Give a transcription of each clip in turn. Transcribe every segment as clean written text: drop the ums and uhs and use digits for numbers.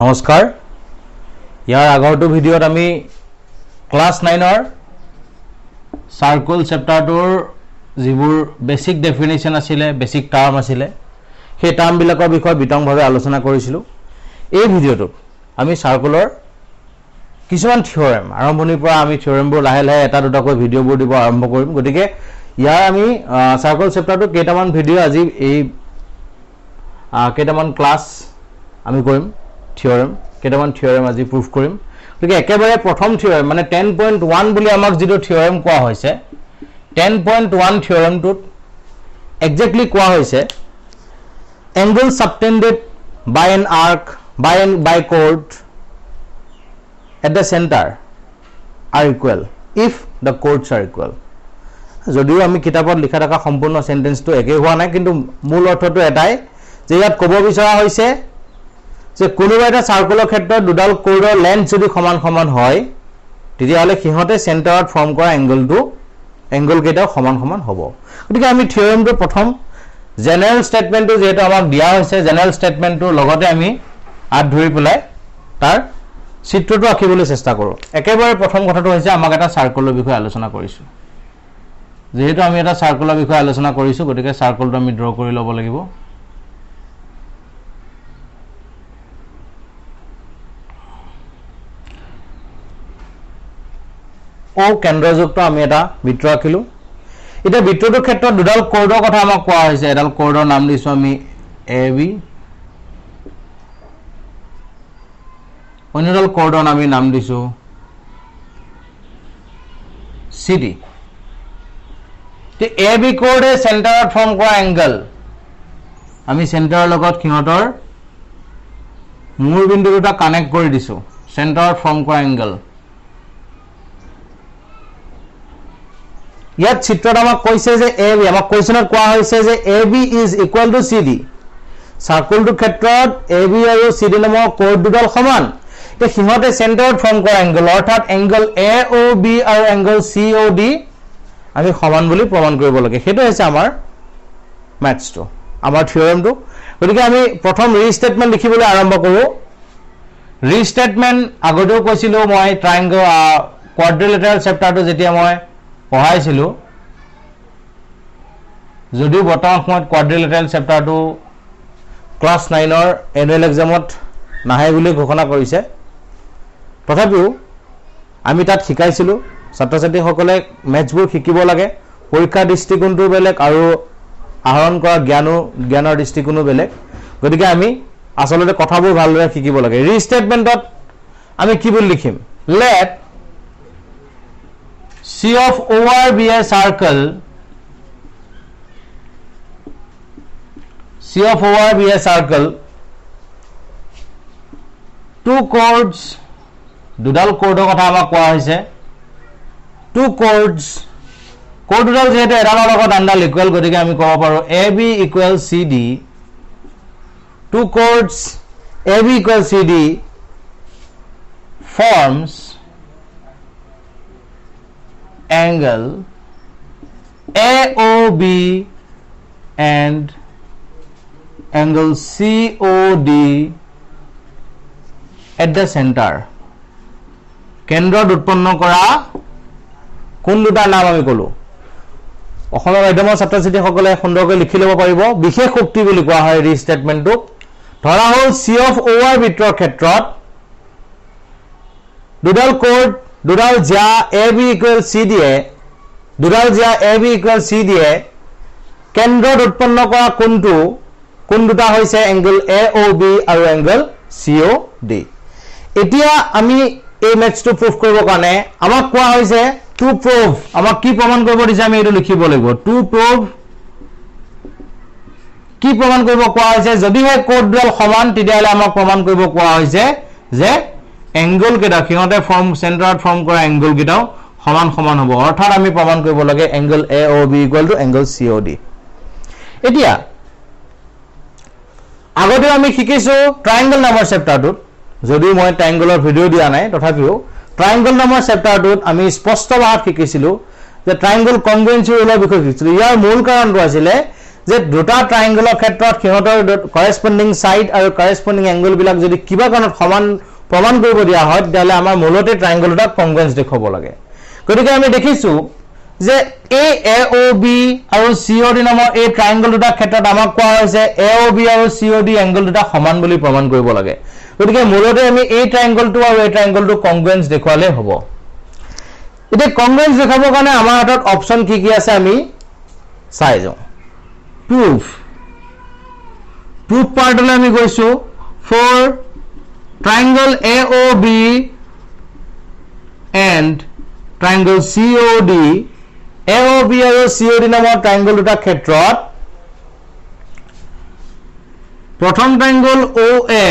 নমস্কাৰ ইয়াৰ আগৰটো ভিডিঅ'ত আমি ক্লাস 9ৰ সাৰ্কেল চেপ্টাৰটোৰ যিবোৰ বেসিক ডেফিনেশন আছিল বেসিক টাৰ্ম আছিল সেই টাৰ্ম বিলাকৰ বিষয়ে বিতংভাৱে আলোচনা কৰিছিলো এই ভিডিঅ'টোত আমি সাৰ্কেলৰ কিছুমান থিওৰেম আৰম্ভণিৰ পৰা আমি থিওৰেমবোৰ লাহে লাহে এটা দুটাকৈ ভিডিঅ'বোৰ দিব আৰম্ভ কৰিম গতিকে ইয়াৰ আমি সাৰ্কেল চেপ্টাৰটো কেইটামান ভিডিঅ' আজি এই কেইটামান ক্লাস আমি কৰিম থিওৰেম কেইটামান থিওৰেম আজি প্ৰুফ কৰিম গতিকে একেবাৰে প্ৰথম থিওৰেম মানে 10.1 বুলি আমাক যিটো থিওৰেম কোৱা হৈছে 10.1 থিওৰেমটোত এক্স্যাক্টলি কোৱা হৈছে angle subtended by an arc by chord at the center are equal if the chords are equal যদিও আমি কিতাপত লিখা থকা সম্পূৰ্ণ সেন্টেন্সটো একে হোৱা নাই কিন্তু মূল অৰ্থটো এটাই যে ইয়াত ক'ব বিচৰা হৈছে যে কোনোবা এটা সাৰ্কেলৰ ক্ষেত্ৰত দুডাল কোৰৰ লেন্থ যদি সমান সমান হয় তেতিয়াহলে সিহঁতে সেন্টাৰত ফৰ্ম কৰা এংগল কেইটা সমান সমান হ'ব গতিকে আমি থিওৰেমটো প্ৰথম জেনাৰেল স্টেটমেন্টটো যেটো আমাক দিয়া হৈছে জেনাৰেল স্টেটমেন্টটোৰ লগতে আমি আত ধৰি পেলাই তাৰ চিত্ৰটো আঁকিবলৈ চেষ্টা কৰো একেবাৰে প্ৰথম কথাটো হৈছে আমাক এটা সাৰ্কেলৰ বিষয়ে আলোচনা কৰিছো যেহেতু আমি এটা সাৰ্কেলৰ বিষয়ে আলোচনা কৰিছো গতিকে সাৰ্কেলটো আমি ড্ৰ কৰি ল'ব লাগিব ও কেন্দ্ৰযুক্ত আমি এটা বৃত্ত আঁকিলো এটা বৃত্তটোৰ ক্ষেত্ৰত দুডাল কৰ্ডৰ কথা আমাক কোৱা হৈছে এডাল কৰ্ডৰ নাম দিছো আমি AB অন্যডাল কৰ্ডৰ আমি নাম দিছো CD তে AB কৰ্ডে সেন্টাৰত ফৰ্ম কৰা এংগল আমি সেন্টাৰৰ লগত কিহতৰ মূল বিন্দু দুটা কানেক্ট কৰি দিছো সেন্টাৰত ফৰ্ম কৰা এংগল ইয়াত চিত্ৰত আমাক কৈছে যে AB আমাক কোৱেশ্চনত কোৱা হৈছে যে AB is equal to CD সাৰ্কেলটোৰ ক্ষেত্ৰত AB আৰু CD নামৰ কোড দুডাল সমান তে সিহঁতে সেন্টাৰত ফৰ্ম কৰা এংগল অৰ্থাৎ এংগল AOB আৰু এংগল COD আমি সমান বুলি প্ৰমাণ কৰিব লাগে হেতু হৈছে আমাৰ ম্যাথছটো আমাৰ থিওৰেমটো গতিকে আমি প্ৰথম ৰিস্টেটমেন্ট লিখিবলৈ আৰম্ভ কৰো ৰিস্টেটমেন্ট আগতেও কৈছিলো মই ট্ৰায়াঙ্গল কোৱাড্ৰিলেটাৰেল চেপ্টাৰটো যেতিয়া মই পঢ়াইছিলো যদিও বৰ্তমান সময়ত কোৱাড্ৰিলেটাৰেল চেপ্টাৰটো ক্লাস 9ৰ এনুৱেল এক্সামত নাহে বুলি ঘোষণা কৰিছে তথাপিও আমি তাত শিকাইছিলো ছাত্ৰ-ছাত্ৰীসকলে ম্যাথছবোৰ শিকিব লাগে পৰীক্ষা দৃষ্টিকোণটো বেলেগ আৰু আহৰণ কৰা জ্ঞানৰ দৃষ্টিকোণো বেলেগ গতিকে আমি আসলতে কথাবোৰ ভালদৰে শিকিব লাগে ৰিস্টেটমেন্টত আমি কি বুলি লিখিম let C of OR be a circle C of OR be a circle two chords দুডাল কোডৰ কথা আমাক কোৱা হৈছে two chords কোড দুডাল যেহেতু এডালৰ লগত আনডাল ইকুৱেল গতিকে আমি ক'ব পাৰো AB equals CD two chords AB equals CD forms angle AOB and angle COD at the center কেন্দ্ৰত উৎপন্ন কৰা কোন দুটা নাম আমি কলো অসমৰ মাধ্যমৰ ছাত্ৰ-ছাত্ৰীসকলে সুন্দৰকৈ লিখি ল'ব পাৰিব বিশেষ শক্তি বুলি কোৱা হয় ৰিস্টেটমেন্টটো ধৰা হ'ল C of OR বৃত্তৰ ক্ষেত্ৰত দুডাল কোড দুডাল যা AB equals CD দুডাল যা AB equals CD কেন্দ্ৰত উৎপন্ন কৰা কোন দুটা হৈছে এংগল AOB আৰু এংগল COD এতিয়া আমি এই ম্যাথছটো প্ৰুফ কৰিবৰ কাৰণে আমাক কোৱা হৈছে টু প্ৰুভ আমাক কি প্ৰমাণ কৰিব দিছে আমি এটো লিখিব লাগিব টু প্ৰুভ কি প্ৰমাণ কৰিব কোৱা হৈছে যদি হে কোড দুডাল সমান তেতিয়াহলে আমাক প্ৰমাণ কৰিব কোৱা হৈছে যে এংগল কেটা কিহতে ফৰ্ম সেন্টাৰত ফৰ্ম কৰা এংগল কেটাও সমান সমান হ'ব অৰ্থাৎ আমি প্ৰমাণ কৰিব লাগে angle AOB equal to angle COD এতিয়া আগতে আমি শিকিছো ট্ৰায়াঙ্গল নামৰ চেপ্টাৰটোত যদিও মই ট্ৰায়াঙ্গলৰ ভিডিও দিয়া নাই তথাপিও ট্ৰায়াঙ্গল নামৰ চেপ্টাৰটোত আমি স্পষ্ট ভাৱে শিকিছিলো যে ট্ৰায়াঙ্গল কনভেনচনৰ বিষয়ে শিকিছিলো ইয়াৰ মূল কাৰণটো আছিল যে দুটা ট্ৰায়াঙ্গলৰ ক্ষেত্ৰত সিহঁতৰ কৰেসপন্ডিং সাইড আৰু কৰেসপন্ডিং এংগল বিলাক যদি কিবা কাৰণত সমান প্ৰমাণ কৰিব দিয়া হয় তেতিয়াহ'লে আমাৰ মূলতে ট্ৰায়াঙ্গল দুটা কংগ্ৰুৱেন্স দেখুৱাব লাগে গতিকে আমি দেখিছো যে AOB আৰু COD নামৰ এই ট্ৰায়াঙ্গল দুটাৰ ক্ষেত্ৰত আমাক কোৱা হৈছে AOB আৰু COD এংগল দুটা সমান বুলি প্ৰমাণ কৰিব লাগে গতিকে মূলতে আমি এই ট্ৰায়াঙ্গলটো আৰু এই ট্ৰায়াঙ্গলটো কংগ্ৰুৱেন্স দেখুৱালে হ'ব এতিয়া কংগ্ৰুৱেন্স দেখাবৰ কাৰণে আমাৰ হাতত অপচন কি কি আছে আমি চাই যাওঁ proof পাৰ্টলৈ আমি গৈছো for triangle AOB and triangle COD AOB আৰু COD নামৰ ট্ৰায়াঙ্গল দুটা ক্ষেত্ৰত প্ৰথম ট্ৰায়াঙ্গল OA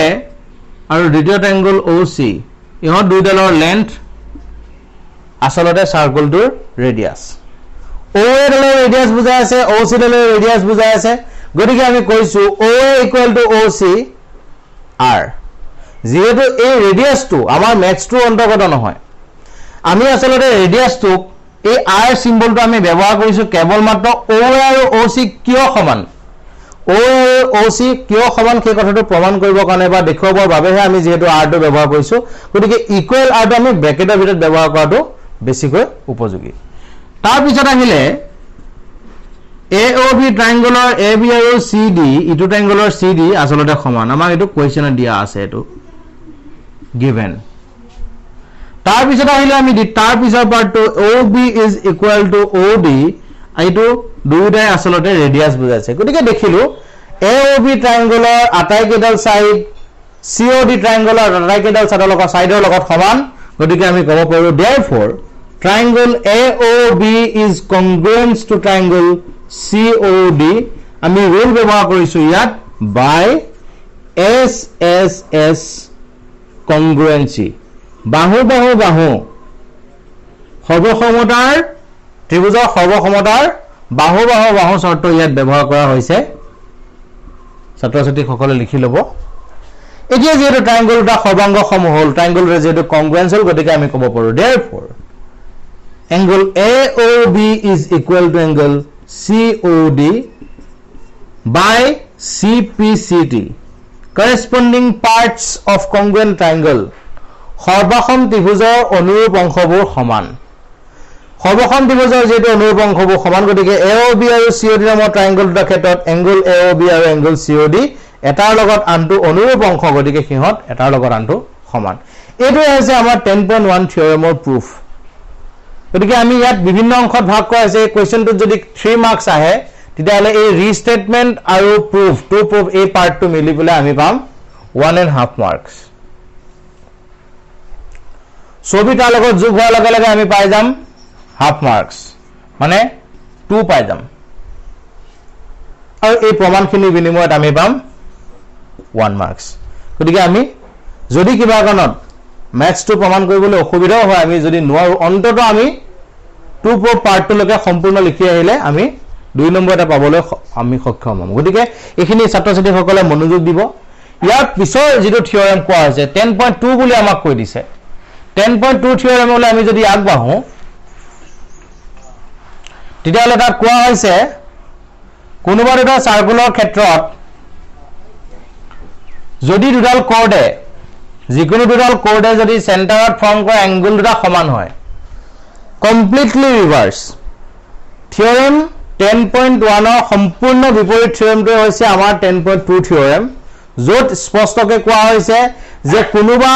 আৰু দ্বিতীয় ট্ৰায়াঙ্গল OC ইহঁত দুইডালৰ লেন্থ আসলতে সাৰ্কলটোৰ ৰেডিয়াস OA ডালৰ ৰেডিয়াস বুজাই আছে OC ডালৰ ৰেডিয়াস বুজাই আছে গতিকে আমি কৈছো OA = OC r যেহেতু এই ৰেডিয়াসটো আমাৰ ম্যাথছটো অন্তৰ্গত নহয় আমি আসলতে ৰেডিয়াসটো এই r সিম্বলটো আমি ব্যৱহাৰ কৰিছো কেৱল মাত্ৰ OA আৰু OC কিয় সমান OA আৰু OC কিয় সমান সেই কথাটো প্ৰমাণ কৰিবৰ কাৰণে বা দেখুৱাবৰ বাবেহে আমি যেহেতু r টো ব্যৱহাৰ কৰিছো গতিকে ইকুৱেল r টো আমি ব্ৰেকেটৰ ভিতৰত ব্যৱহাৰ কৰাটো বেছিকৈ উপযোগী তাৰ পিছত আহিলে AOB ট্ৰায়াঙ্গলৰ AB আৰু CD ইটো ট্ৰায়াঙ্গলৰ CD আসলতে সমান আমাক এটো কোৱেশ্চনত দিয়া আছে এটো given তাৰ পিছত আহিলে আমি তাৰ পিছৰ পাৰ্টটো OB = OD এইটো দুইটাই আসলতে ৰেডিয়াস বুজাইছে গতিকে দেখিলো AOB ট্ৰায়াঙ্গলৰ আটাইকেইডাল সাইড COD ট্ৰায়াঙ্গলৰ আটাইকেইডাল সাইডৰ লগত সমান গতিকে আমি ক'ব পাৰো therefore triangle AOB is congruent to triangle COD আমি rule ব্যৱহাৰ কৰিছো ইয়াত by SSS congruency বাহু সৰ্বসমতাৰ ত্ৰিভুজৰ সৰ্বসমতাৰ বাহু শৰ্ত ইয়াত ব্যৱহাৰ কৰা হৈছে ছাত্ৰ-ছাত্ৰী সকলে লিখি ল'ব এতিয়া যেহেতু ট্ৰায়াঙ্গল দুটা সৰ্বাংগ সমহল হ'ল ট্ৰায়াঙ্গলৰে যেহেতু কংগ্ৰুৱেন্স হ'ল গতিকে আমি ক'ব পাৰো therefore angle AOB is equal to angle COD by CPCT corresponding parts of congruent triangle সৰ্বসম ত্ৰিভুজৰ অনুৰূপ অংশবোৰ সমান সৰ্বসম ত্ৰিভুজৰ যেটো অনুৰূপ অংশবোৰ সমান গতিকে AOB আৰু COD নামৰ ট্ৰায়াঙ্গল দুটাৰ ক্ষেত্ৰত angle AOB আৰু angle COD এটাৰ লগত আনটো অনুৰূপ অংশ গতিকে সিহঁত এটাৰ লগত আনটো সমান এইটো হৈছে আমাৰ 10.1 থিওৰেমৰ প্ৰুফ গতিকে আমি ইয়াত বিভিন্ন অংশত ভাগ কৰা আছে কোৱেশ্চনটোত যদি 3 মাৰ্কস আহে তেতিয়াহলে এই ৰিস্টেটমেন্ট আৰু প্ৰুফ টু প্ৰুফ এই পাৰ্টটো মিলি পেলাই আমি পাম 1.5 মাৰ্কস ছবি তাৰ লগত যোগ হোৱাৰ লগে লগে আমি পাই যাম হাফ মাৰ্কস মানে 2 পাই যাম আৰু এই প্ৰমাণখিনি বিনিময়ত আমি পাম 1 মাৰ্কস গতিকে আমি যদি কিবা কাৰণত ম্যাথছ টু প্ৰমাণ কৰিবলৈ অসুবিধা হয় আমি যদি নোৱাৰো অন্তত আমি 2 প্ৰুফ পাৰ্টলৈকে সম্পূৰ্ণ লিখি আহিলে আমি 2 নম্বৰ এটা পাবলৈ আমি সক্ষম হ'ম গতিকে এইখিনি ছাত্ৰ-ছাত্ৰী সকলে মনোযোগ দিব ইয়াৰ পিছৰ যেটো থিওৰেম কোৱা হৈছে 10.2 বুলি আমাক কৈ দিছে 10.2 থিওৰেমলৈ আমি যদি আগবাঢ়ো তেতিয়াহ'লে তাত কোৱা হৈছে কোনোবা এটা সাৰ্কুলৰ ক্ষেত্ৰত যদি দুডাল কৰ্ডে যিকোনো দুডাল কৰ্ডে যদি সেন্টাৰত ফৰ্ম কৰা এংগল দুটা সমান হয় কমপ্লিটলি ৰিভাৰ্স থিওৰেম 10.1 ৰ সম্পূৰ্ণ বিপৰীত থিওৰেমটো হৈছে আমাৰ 10.2 থিওৰেম য'ত স্পষ্টকৈ কোৱা হৈছে যে কোনোবা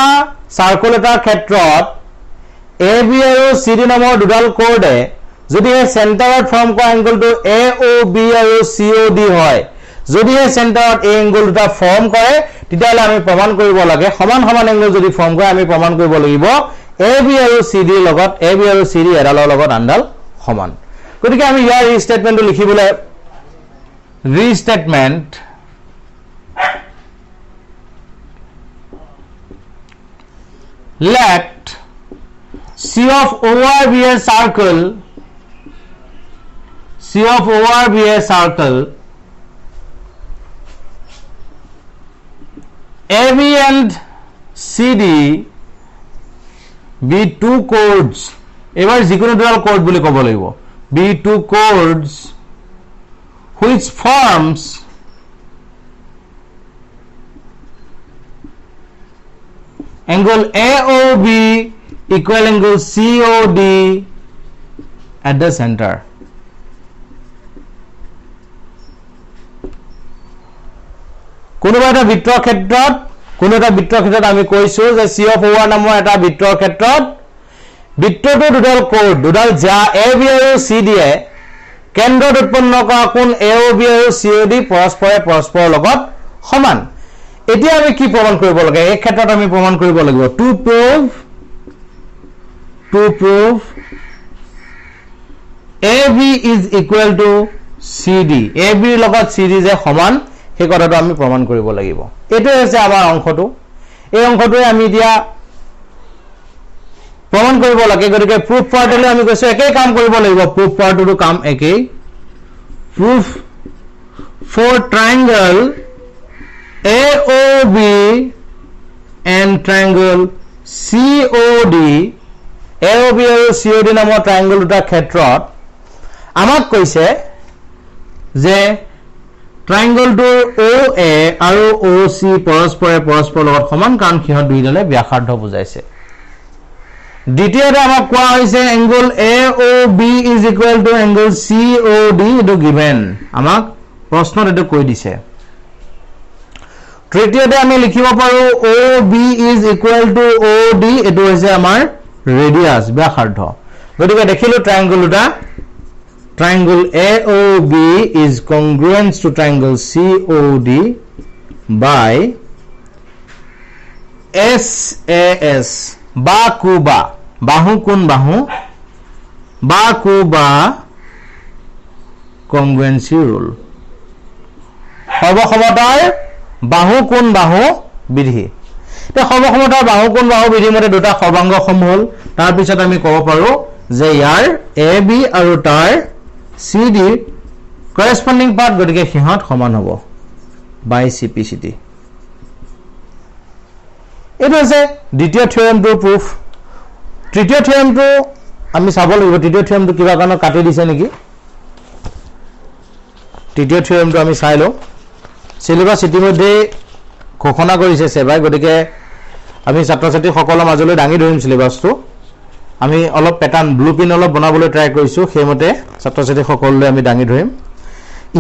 সাৰ্কুল এটাৰ ক্ষেত্ৰত AB আৰু CD নামৰ দুডাল কৰ্ডে যদি এই সেন্টাৰত ফৰ্ম কৰা এংগলটো AOB আৰু COD হয় যদি এই সেন্টাৰত এই এংগল দুটা ফৰ্ম কৰে তেতিয়াহলে আমি প্ৰমাণ কৰিব লাগে সমান সমান এংগল যদি ফৰ্ম কৰে আমি প্ৰমাণ কৰিব লাগিব AB আৰু CD লগত AB আৰু CD এডালৰ লগত আনডাল সমান গতিকে আমি ইয়াৰ ৰিস্টেটমেন্টটো লিখিবলৈ ৰিস্টেটমেন্ট let C of OR be a circle AB and CD be two chords এবাৰ যিকোনো দুডাল chord বুলি ক'ব লাগিব be two chords which forms angle AOB equal angle COD at the center. কোনোবা এটা বৃত্তৰ ক্ষেত্ৰত আমি কৈছো যে C of OR নামৰ এটা বৃত্তৰ ক্ষেত্ৰত বৃত্তটো দুডাল যা AB আৰু CD এ কেন্দ্ৰত উৎপন্ন কৰা কোণ AOB আৰু COD পৰস্পৰৰ লগত সমান। এতিয়া আমি কি প্ৰমাণ কৰিব লাগে? এই ক্ষেত্ৰত আমি প্ৰমাণ কৰিব লাগিব to prove AB is equal to CD, AB ৰ লগত CD যে সমান সেই কথাটো আমি প্ৰমাণ কৰিব লাগিব। এইটো হৈছে আমাৰ অংশটো। এই অংশটোৱে আমি এতিয়া প্ৰমাণ কৰিব লাগে। গতিকে proof পাৰ্টলৈ আমি কৈছো একেই কাম কৰিব লাগিব। proof পাৰ্টটো কাম একেই। proof for triangle AOB and triangle COD, AOB আৰু COD নামৰ ট্ৰায়াঙ্গল দুটা ক্ষেত্ৰত আমাক কৈছে যে ট্ৰায়াঙ্গলটোৰ OA আৰু OC পৰস্পৰৰ লগত সমান, কাৰণ সিহঁত দুইডালে ব্যাসাৰ্ধ বুজাইছে। দ্বিতীয়তে আমাক কোৱা হৈছে angle AOB is equal to angle COD, এইটো গিভেন, আমাক প্ৰশ্নত এইটো কৈ দিছে। তৃতীয়তে আমি লিখিব পাৰো OB is equal to OD, এইটো হৈছে আমাৰ ৰেডিয়াস ব্যাসাৰ্ধ। গতিকে দেখিলো ট্ৰায়াঙ্গল দুটা, triangle AOB is congruent to triangle COD by SAS, বাহু কোণ বাহু congruency rule, সৰ্বসমতাৰ বাহু কোণ বাহু বিধি। সৰ্বসমতাৰ বাহু কোণ বাহু বিধি মতে দুটা সৰ্বাংগ সম হ'ল। তাৰ পিছত আমি ক'ব পাৰো যে ইয়াৰ AB আৰু তাৰ CD corresponding part, গতিকে সিহঁত সমান হ'ব by CPCT। এইটো হৈছে দ্বিতীয় থিওৰেমটোৰ প্ৰুফ। তৃতীয় থিওৰেমটো আমি চাব লাগিব। তৃতীয় থিওৰেমটো কিবা কাৰণত কাটি দিছে নেকি? তৃতীয় থিওৰেমটো আমি চাই লওঁ। সিলেবাস ইতিমধ্যে ঘোষণা কৰিছে সেবাই, গতিকে আমি ছাত্ৰ ছাত্ৰীসকলৰ মাজলৈ দাঙি ধৰিম সিলেবাসটো। আমি অলপ প্যাটাৰ্ন ব্লুপ্ৰিন্ট অলপ বনাবলৈ ট্ৰাই কৰিছো, সেইমতে ছাত্ৰ ছাত্ৰীসকললৈ আমি দাঙি ধৰিম।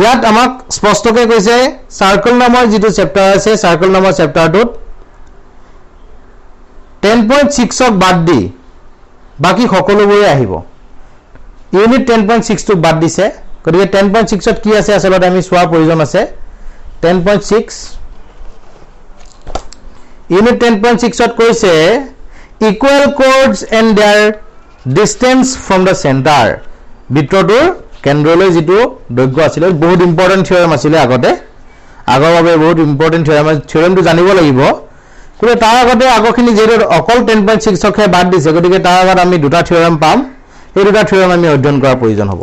ইয়াত আমাক স্পষ্টকৈ কৈছে সাৰ্কেল নামৰ যিটো চেপ্টাৰ আছে, সাৰ্কেল নামৰ চেপ্টাৰটোত 10.6 ক বাদ দি বাকি সকলোবোৰে আহিব। ইউনিট 10.6 টো বাদ দিছে, গতিকে 10.6 ত কি আছে আসলতে আমি চোৱাৰ প্ৰয়োজন আছে। 10.6 ইউনিট 10.6 ত কৈছে equal chords and their distance from the center, বৃত্তটোৰ কেন্দ্ৰলৈ যিটো দৈৰ্ঘ্য আছিল। বহুত ইম্পৰ্টেন্ট থিওৰেম আছিল আগৰ বাবে বহুত ইম্পৰ্টেন্ট থিওৰেমটো জানিব লাগিব। কিন্তু তাৰ আগতে আগৰখিনি যেটো অকল 10.6 কে বাদ দিছে, গতিকে তাৰ আগত আমি দুটা থিওৰেম পাম। এই দুটা থিওৰেম আমি অধ্যয়ন কৰাৰ প্ৰয়োজন হ'ব।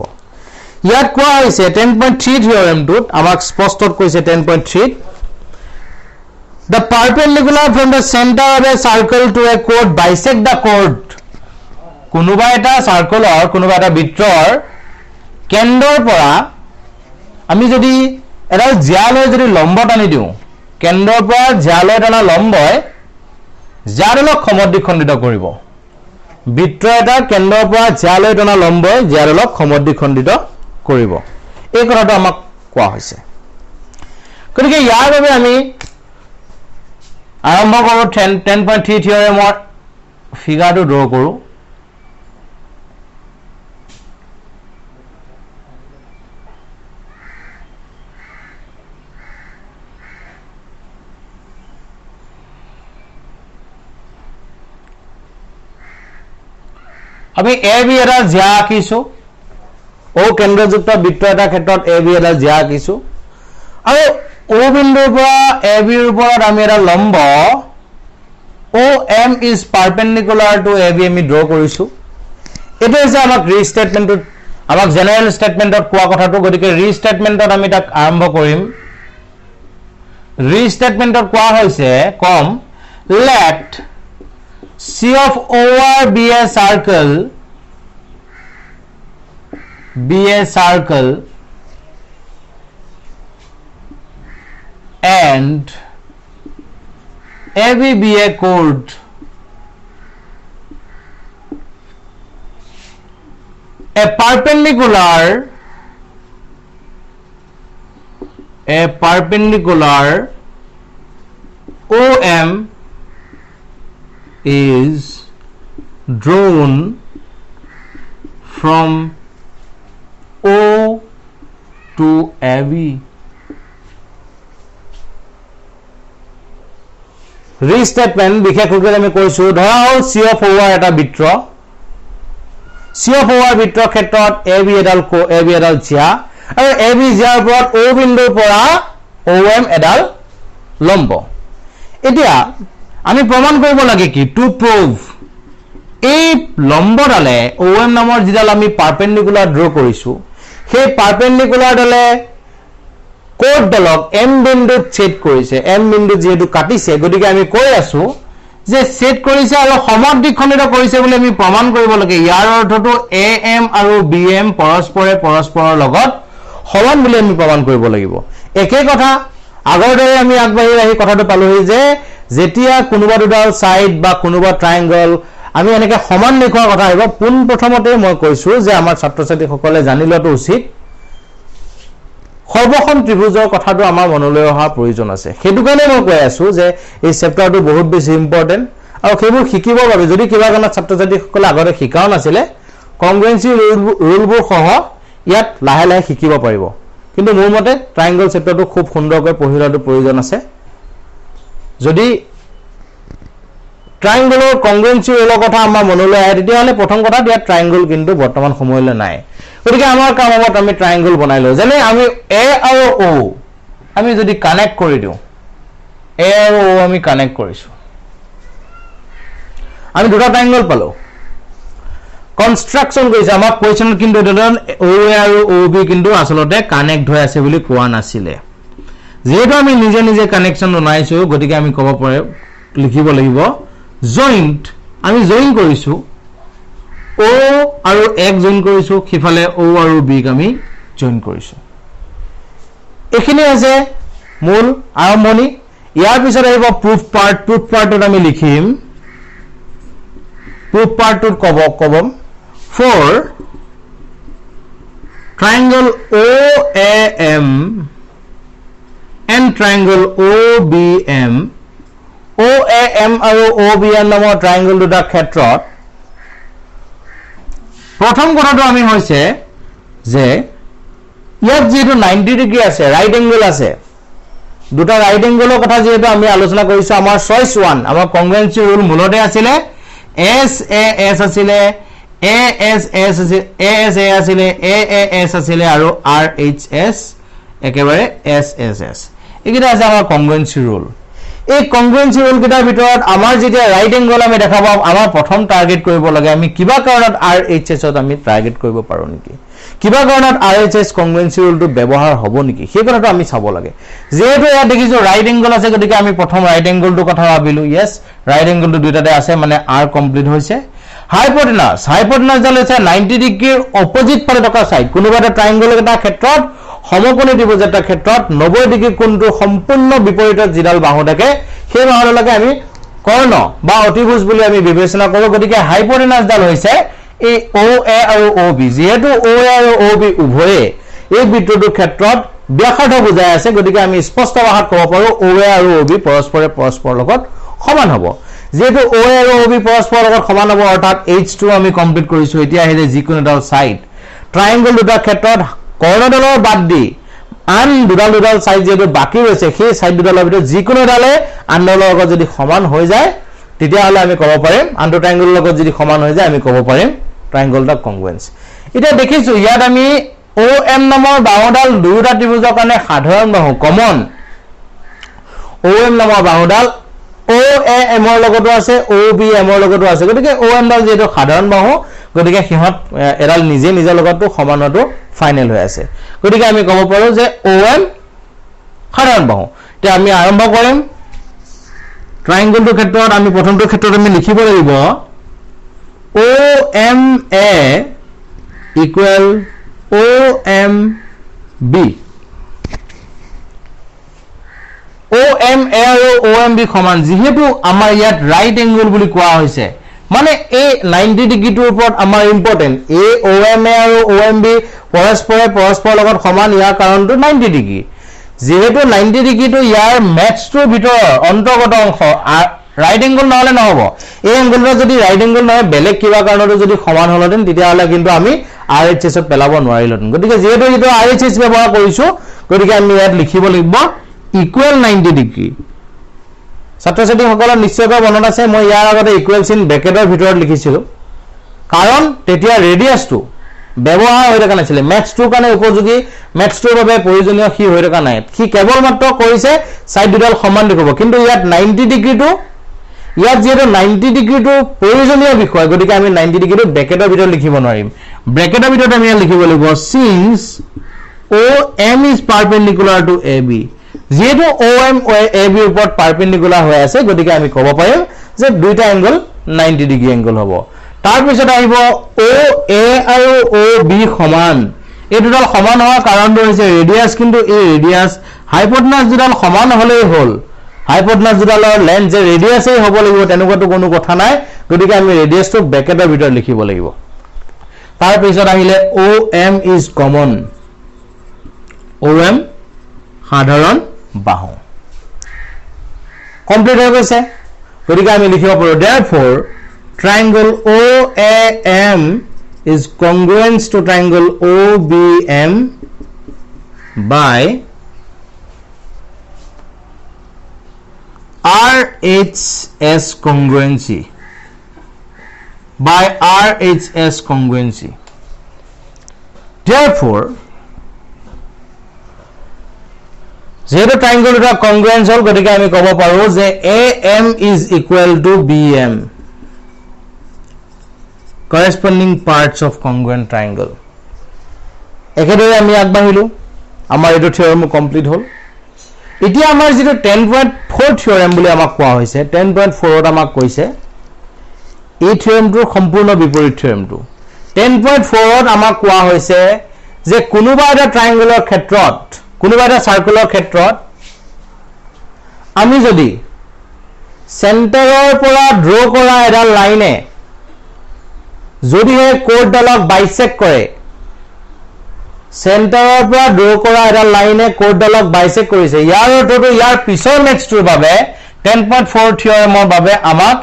ইয়াত কোৱা হৈছে 10.3 থিওৰেমটোত আমাক স্পষ্টত কৈছে 10.3 the perpendicular from the center of a circle to a chord bisect the chord, কোনোবা এটা সাৰ্কেলৰ কোনোবা এটা বৃত্তৰ কেন্দ্ৰৰ পৰা আমি যদি এটা জ্যালৈ যদি লম্ব টানি দিওঁ, কেন্দ্ৰৰ পৰা জ্যালৈ টানা লম্বই জ্যাডালক সমদ্বিখণ্ডিত কৰিব। বৃত্ত এটা কেন্দ্ৰৰ পৰা জ্যালৈ টানা লম্বই জ্যাডালক সমদ্বিখণ্ডিত কৰিব। এই কথাটো আমাক কোৱা হৈছে। গতিকে ইয়াৰ বাবে আমি আৰম্ভ কৰো 10.3 থিওৰেমৰ ফিগাৰটো ড্ৰ কৰো। আমি AB এটা জ্যা আঁকিছো, ও কেন্দ্ৰযুক্ত বৃত্ত এটা ক্ষেত্ৰত AB এটা জ্যা আঁকিছো, আৰু O বিন্দুৰ পৰা AB ৰ ওপৰত আমি এটা লম্ব OM is perpendicular to AB আমি ড্ৰ কৰিছো। এটা হৈছে আমাক ৰিস্টেটমেন্টত আমাক জেনাৰেল স্টেটমেন্টত কোৱা কথাটো। গতিকে ৰিস্টেটমেন্টত আমি তাক আৰম্ভ কৰিম। ৰিস্টেটমেন্টত কোৱা হৈছে কম let C of OR be a circle and AB be a chord a perpendicular OM is drawn from O to AB. Restatement বিশেষকৈ আমি কৈছো ধৰা হ'ল C of OR এটা বৃত্ত C of OR বৃত্তৰ ক্ষেত্ৰত AB এডাল জিয়া আৰু AB জিয়াৰ ওপৰত O বিন্দুৰ পৰা OM এডাল লম্ব এতিয়া আমি প্ৰমাণ কৰিব লাগে কি টু প্ৰুভ এই লম্বডালে OM নামৰ যিডাল আমি পাৰপেন্ডিকুলাৰ ড্ৰ কৰিছো সেই পাৰপেন্ডিকুলাৰ ডালে কোড ডালক M বিন্দুত ছেদ কৰিছে M বিন্দু যেহেতু কাটিছে গতিকে আমি কৈ আছো যে ছেদ কৰিছে আৰু সমদ্বিখণ্ডিত কৰিছে বুলি আমি প্ৰমাণ কৰিব লাগে ইয়াৰ অৰ্থটো AM আৰু BM পৰস্পৰৰ লগত সমান বুলি আমি প্ৰমাণ কৰিব লাগিব একে কথা আগৰ দৰে আমি আগবাঢ়ি আহি কথাটো পালোহি যে যেতিয়া কোনোবা দুডাল সাইড বা কোনোবা ট্ৰায়াঙ্গল আমি এনেকে সমান দেখুৱাৰ কথা আহিব পোন প্ৰথমতে মই কৈছো যে আমাৰ ছাত্ৰ-ছাত্ৰী সকলে জানি লোৱাটো উচিত সৰ্বখন ত্ৰিভুজৰ কথাটো আমাৰ মনলৈ অহা প্ৰয়োজন আছে সেইটো কাৰণে মই কৈ আছো যে এই চেপ্টাৰটো বহুত বেছি ইম্পৰ্টেন্ট আৰু সেইবোৰ শিকিবৰ বাবে যদি কিবা কাৰণত ছাত্ৰ-ছাত্ৰী সকলে আগতে শিকাও নাছিলে কংগ্ৰুৱেন্সি ৰুলবোৰ সহ ইয়াত লাহে লাহে শিকিব পাৰিব কিন্তু মোৰ মতে ট্ৰায়াঙ্গল চেপ্টাৰটো খুব সুন্দৰকৈ পঢ়িলাটো প্ৰয়োজন আছে যদি ট্ৰায়াঙ্গলৰ কংগ্ৰুৱেন্সি ৰুলৰ কথা আমাৰ মনলৈ আহে তেতিয়াহলে প্ৰথম কথা ইয়াত ট্ৰায়াঙ্গল কিন্তু বৰ্তমান সময়লৈ নাই গতিকে আমাৰ কাম হ'ব আমি ট্ৰায়াঙ্গল বনাই লওঁ যেনে আমি A আৰু O আমি যদি কানেক্ট কৰি দিওঁ A আৰু O আমি কানেক্ট কৰিছো আমি দুটা ট্ৰায়াঙ্গল পালো কনস্ট্ৰাকচন কৰিছে আমাৰ কোৱেশ্চনত কিন্তু OA আৰু OB কিন্তু আসলতে কানেক্ট হৈ আছে বুলি কোৱা নাছিলে যেহেতু আমি নিজে নিজে কানেকশন বনাইছো গতিকে আমি ক'ব পাৰে লিখিব লাগিব জয়েন্ট আমি জয়েন কৰিছো O আৰু এক জয়েন কৰিছো কিফালে O আৰু B ক আমি জয়েন কৰিছো এখিনি আছে মূল আৰম্ভণি ইয়াৰ পিছত আহিব প্ৰুফ পাৰ্টত আমি লিখিম proof পাৰ্টত কবম for triangle OAM and triangle OBM OAM আৰু OBM নামৰ ট্ৰায়াঙ্গল দুটা ক্ষেত্ৰত প্ৰথম কথাটো আমি হৈছে যে ইয়াত যেটো 90 ডিগ্ৰী আছে ৰাইট এংগল আছে দুটা ৰাইট এংগলৰ কথা যেটো আমি আলোচনা কৰিছো আমাৰ চয়েস 1 আমাৰ কংগ্ৰুৱেন্সি ৰুল মূলতে আছিল SAS আছিল ASA আছিল AAS আছিল আৰু RHS একেবাৰে SSS এইকেইটা আছে আমাৰ কংগ্ৰুৱেন্সি ৰুল এই কংগ্ৰুৱেন্সি ৰুল কেইটাৰ ভিতৰত আমাৰ যেতিয়া ৰাইট এংগল আমি দেখা পাম আমাৰ প্ৰথম টাৰ্গেট কৰিব লাগে আমি কিবা কাৰণত RHS ত আমি টাৰ্গেট কৰিব পাৰো নেকি কিবা কাৰণত RHS কংগ্ৰুৱেন্সি ৰুলটো ব্যৱহাৰ হ'ব নেকি সেই কথাটো আমি চাব লাগে যেহেতু ইয়াত দেখিছো ৰাইট এংগল আছে গতিকে আমি প্ৰথম ৰাইট এংগলটো কথা ভাবিলো ইয়েস ৰাইট এংগলটো দুটাতে আছে মানে R কমপ্লিট হৈছে হাইপোটেনাস ডাল হৈছে 90 ডিগ্ৰীৰ অপোজিট ফালে থকা সাইড কোনোবা এটা ট্ৰায়াঙ্গল এটা ক্ষেত্ৰত সমকোণী ত্ৰিভুজ এটা ক্ষেত্ৰত 90 ডিগ্ৰী কোণটো সম্পূৰ্ণ বিপৰীত যিডাল বাহু থাকে সেই বাহুলৈকে আমি কৰ্ণ বা অতিভুজ বুলি আমি বিবেচনা কৰো গতিকে হাইপোটেনাস ডাল হৈছে এই OA আৰু OB যেহেতু OA আৰু OB উভয়ে এই বৃত্তটোৰ ক্ষেত্ৰত ব্যাসাৰ্ধ বুজাই আছে গতিকে আমি স্পষ্ট ভাষাত ক'ব পাৰো OA আৰু OB পৰস্পৰৰ লগত সমান হ'ব যেহেতু OA আৰু OB পৰস্পৰৰ লগত সমান হ'ব অৰ্থাৎ H2 আমি কমপ্লিট কৰিছো এতিয়া আহিলে যিকোনো এটা সাইড ট্ৰায়াঙ্গল দুটা ক্ষেত্ৰত কৰ্ণডালৰ বাদ দি আন দুডাল সাইড যেটো বাকি ৰৈছে সেই সাইড দুডালৰ ভিতৰত যিকোনো ডালে আনডালৰ লগত যদি সমান হৈ যায় তেতিয়াহলে আমি ক'ব পাৰিম আনটো ট্ৰায়াঙ্গলৰ লগত যদি সমান হৈ যায় আমি ক'ব পাৰিম ট্ৰায়াঙ্গলটা কংগ্ৰুৱেন্স এতিয়া দেখিছো ইয়াত আমি OM নামৰ বাহুডাল দুটা ত্ৰিভুজৰ কাৰণে সাধাৰণ বাহু কমন OM নামৰ বাহুডাল OAM ৰ লগতো আছে OBM ৰ লগতো আছে গতিকে OM ডাল যেটো সাধাৰণ বাহু গতিকে হিহত এডাল নিজে নিজৰ লগতো সমানটো ফাইনেল হৈ আছে গতিকে আমি ক'ব পাৰো যে OM সাধাৰণ বাহু তে আমি আৰম্ভ কৰিম ট্ৰায়াঙ্গলটোৰ ক্ষেত্ৰত আমি প্ৰথমটো ক্ষেত্ৰত আমি লিখিব লাগিব OMA equal OMB OMA আৰু OMB সমান যেহেতু আমাৰ ইয়াত ৰাইট এংগল বুলি কোৱা হৈছে মানে এই 90 ডিগ্ৰীটোৰ ওপৰত আমাৰ ইম্পৰ্টেন্ট এই OMA আৰু OMB পৰস্পৰৰ লগত সমান ইয়াৰ কাৰণটো 90 ডিগ্ৰী যেহেতু 90 ডিগ্ৰীটো ইয়াৰ ম্যাথছটোৰ ভিতৰৰ অন্তৰ্গত অংশ ৰাইট এংগল নহলে নহব এই এংগলটো যদি ৰাইট এংগল নহয় বেলেগ কিবা কাৰণত যদি সমান হলহেঁতেন তেতিয়াহলে কিন্তু আমি RHS ত পেলাব নোৱাৰিলহেঁতেন গতিকে যেহেতু এইটো RHS ব্যৱহাৰ কৰিছো গতিকে আমি ইয়াত লিখিব লাগিব ইকুৱেল 90 ডিগ্ৰী ছাত্ৰ-ছাত্ৰীসকলৰ নিশ্চয়কৈ মনত আছে মই ইয়াৰ আগতে ইকুৱেল চিন ব্ৰেকেটৰ ভিতৰত লিখিছিলো কাৰণ তেতিয়া ৰেডিয়াছটো ব্যৱহাৰ হৈ থকা নাছিলে ম্যাথছটোৰ কাৰণে উপযোগী ম্যাথছটোৰ বাবে প্ৰয়োজনীয় কি হৈ থকা নাই কি কেৱল মাত্ৰ কৰিছে সাইড দুডাল সমান দেখব কিন্তু ইয়াত 90 ডিগ্ৰীটো ইয়াত যেটো 90 ডিগ্ৰীটো প্ৰয়োজনীয় বিষয় গতিকে আমি 90 ডিগ্ৰীটো ব্ৰেকেটৰ ভিতৰত লিখিব নোৱাৰিম ব্ৰেকেটৰ ভিতৰত আমি লিখিব লাগিব since OM is perpendicular to AB যেটো OM AB ওপৰত পাৰপেন্ডিকুলাৰ হৈ আছে গতিকে আমি ক'ব পাৰিম যে দুইটা এংগল 90 ডিগ্ৰী এংগল হ'ব তাৰ পিছত আহিব OA আৰু OB সমান এই দুডাল সমান হোৱাৰ কাৰণটো হৈছে ৰেডিয়াছ কিন্তু এই ৰেডিয়াছ হাইপোটেনাছ দুডাল সমান হ'লেই হ'ল হাইপোটেনাছ দুডালৰ লেন্থ যে ৰেডিয়াছই হ'ব লাগিব তেনেকুৱাটো কোনো কথা নাই গতিকে আমি ৰেডিয়াছটো ব্ৰেকেটৰ ভিতৰত লিখিব লাগিব তাৰ পিছত আহিলে OM is common OM সাধাৰণ বাহু কমপ্লিট হৈ গৈছে গতিকে আমি লিখিব পাৰো therefore triangle OAM is congruent to triangle OBM by RHS congruency therefore যেহেতু ট্ৰায়াঙ্গল দুটা কংগ্ৰুয়েন্স হল গতিকে আমি ক'ব পাৰো যে AM is equal to BM corresponding parts of congruent triangle একেদৰে আমি আগবাঢ়িলো আমাৰ এইটো থিওৰেম কমপ্লিট হল এতিয়া আমাৰ যেটো 10.4 থিওৰেম বুলি আমাক কোৱা হৈছে 10.4 ত আমাক কৈছে এই থিওৰেমটোৰ সম্পূৰ্ণ বিপৰীত থিওৰেমটো 10.4 ত আমাক কোৱা হৈছে যে কোনোবা এটা ট্ৰায়াঙ্গলৰ ক্ষেত্ৰত কোনোবা এটা সাৰ্কুলাৰ ক্ষেত্ৰত আমি যদি সেন্টাৰৰ পৰা ড্ৰ কৰা এটা লাইনে যদি হে কোডডালক বাইসেক্ট কৰে সেন্টাৰৰ পৰা ড্ৰ কৰা এটা লাইনে কোডডালক বাইসেক্ট কৰিছে ইয়াৰ অৰ্থটো ইয়াৰ পিছৰ নেক্সটৰ বাবে 10.4 থিওৰেমৰ বাবে আমাক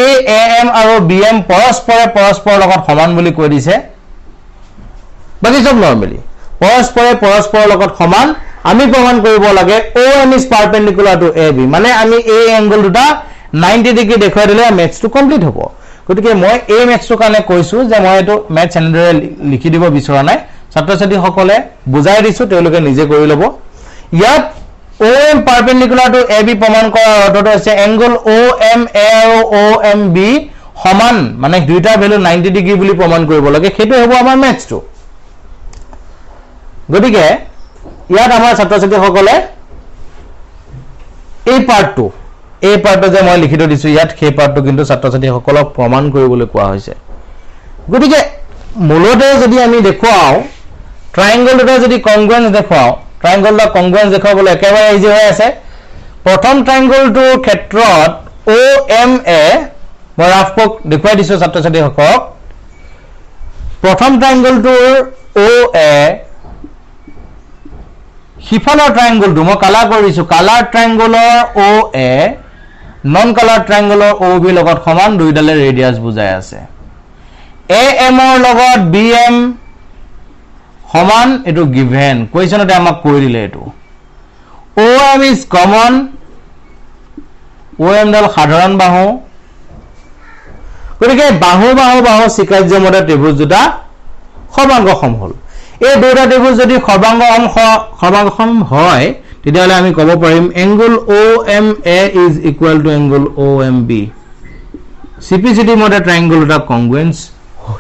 AM আৰু BM পৰস্পৰৰ লগত সমান বুলি কৈ দিছে বাকি সব নৰমালি পৰস্পৰৰ লগত সমান আমি প্ৰমাণ কৰিব লাগে OM is perpendicular to AB মানে আমি এই এংগল দুটা 90 ডিগ্ৰী দেখুৱাই দিলে ম্যাথছটো কমপ্লিট হ'ব গতিকে মই এই ম্যাথছৰ কাৰণে কৈছো যে মই এটো ম্যাথছ এনেদৰে লিখি দিব বিচৰা নাই ছাত্ৰ-ছাত্ৰী সকলে বুজাই দিছো তেওঁলোকে নিজে কৰি ল'ব ইয়াত OM perpendicular to AB প্ৰমাণ কৰাৰ অৰ্থটো হৈছে এংগল OMA আৰু OMB সমান মানে দুইটা ভ্যালু 90 ডিগ্ৰী বুলি প্ৰমাণ কৰিব লাগে সেইটো হ'ব আমাৰ ম্যাথছটো গতিকে ইয়াত আমাৰ ছাত্ৰ-ছাত্ৰী সকলে এই পাৰ্টটো যে মই লিখি দিছো ইয়াত সেই পাৰ্টটো কিন্তু ছাত্ৰ-ছাত্ৰী সকলক প্ৰমাণ কৰিবলৈ কোৱা হৈছে গতিকে মূলতে যদি আমি দেখুৱাও ট্ৰায়াঙ্গল দুটা যদি কংগ্ৰুয়েন্স দেখুৱাও ট্ৰায়াঙ্গল দুটা কংগ্ৰুয়েন্স দেখুৱাবলৈ একেবাৰে ইজি হৈ আছে প্ৰথম ট্ৰায়াঙ্গলটোৰ ক্ষেত্ৰত OMA মই ৰাফক দেখুৱাই দিছো ছাত্ৰ-ছাত্ৰী সকলক প্ৰথম ট্ৰায়াঙ্গলটোৰ OA সিফালৰ ট্ৰায়াঙ্গলটো মই কালাৰ কৰিছো কালাৰ ট্ৰায়াঙ্গলৰ OA নন কালাৰ ট্ৰায়াঙ্গলৰ OB লগত সমান দুইডালে ৰেডিয়াস বুজাই আছে AM ৰ লগত BM সমান এটো গিভেন কোৱেশ্চনতে আমাক কৈ দিলে এটো OM is common OM ডাল সাধাৰণ বাহু গতিকে বাহু চিকাৰ্যমতে ত্ৰিভুজ দুটা সৰ্বাংগসম হল এই দুটা ত্ৰিভুজ যদি সৰ্বাংগসম হয় তেতিয়াহলে আমি ক'ব পাৰিম angle OMA is equal to angle OMB CPCD মতে ট্ৰায়াঙ্গল দুটা কংগ্ৰুয়েন্স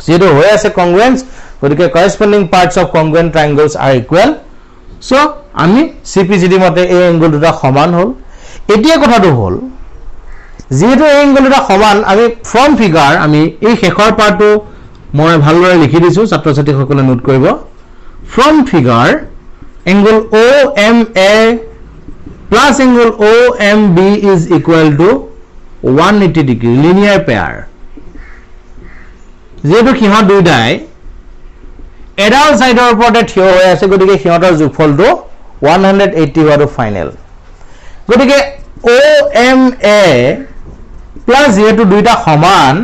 যেটো হৈ আছে কংগ্ৰুয়েন্স গতিকে corresponding parts of congruent triangles are equal so আমি CPCD মতে এই এংগল দুটা সমান হল এতিয়া কথাটো হল যেটো এই এংগল দুটা সমান আমি ফ্ৰম ফিগাৰ আমি এই শেষৰ পাৰ্টটো মই ভালদৰে লিখি দিছো ছাত্ৰ-ছাত্ৰী সকলে নোট কৰিব from figure angle OMA plus angle OMB is equal to 180 degree linear pair. যেহেতু সিহঁত দুইটাই এডাল সাইডৰ ওপৰতে থিয় হৈ আছে গতিকে সিহঁতৰ যোগফলটো 180 হোৱাটো ফাইনেল গতিকে OMA প্লাস যেহেতু দুইটা সমান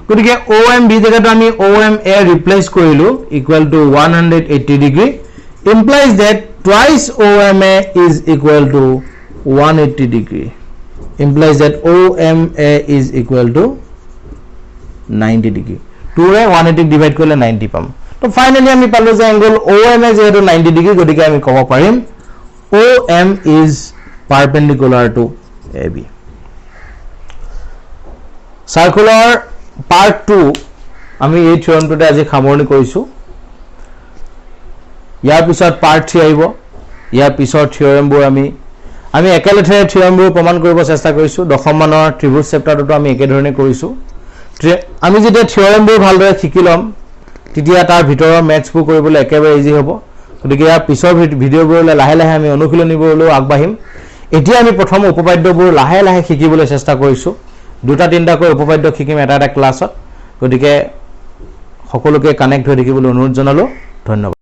গতিকে OMB জায়গাটো আমি OMA রিপ্লেস কৰিলো equal to 180 degree implies that twice OMA is equal to 180 degree implies that OMA is equal to 90 degree 2 रे 180 ডিভাইড কৰিলে 90 পাম তো ফাইনালি আমি পালো যে অ্যাঙ্গেল OMA যেহেতু 90 ডিগ্ৰী গতিকে আমি ক'ব পাৰিম OM is perpendicular to AB circular part 2 আমি এই থিওৰেমটোতে আজি সামৰণি কৰিছো ইয়াৰ পিছত পাৰ্ট 3 আহিব ইয়াৰ পিছৰ থিওৰেমবোৰ আমি একেলেথে থিওৰেমবোৰ প্ৰমাণ কৰিব চেষ্টা কৰিছো দশম মানৰ ত্ৰিভুজ চেপ্টাৰটো আমি একে ধৰণে কৰিছো আমি যেতিয়া থিওৰেমবোৰ ভালদৰে শিকি লম তেতিয়া তাৰ ভিতৰৰ মেথছবোৰ কৰিবলৈ একেবাৰে ইজি হ'ব গতিকে ইয়াৰ পিছৰ ভিডিঅ'বোৰলৈ লাহে লাহে আমি অনুশীলনীবোৰলৈ আগবাঢ়িম এতিয়া আমি প্ৰথম উপপাদ্যবোৰ লাহে লাহে শিকিবলৈ চেষ্টা কৰিছো দুটা তিনটাকৈ উপপাদ্য শিকিম এটা ক্লাছত গতিকে সকলোকে কানেক্ট হৈ থাকিবলৈ অনুৰোধ জনালো ধন্যবাদ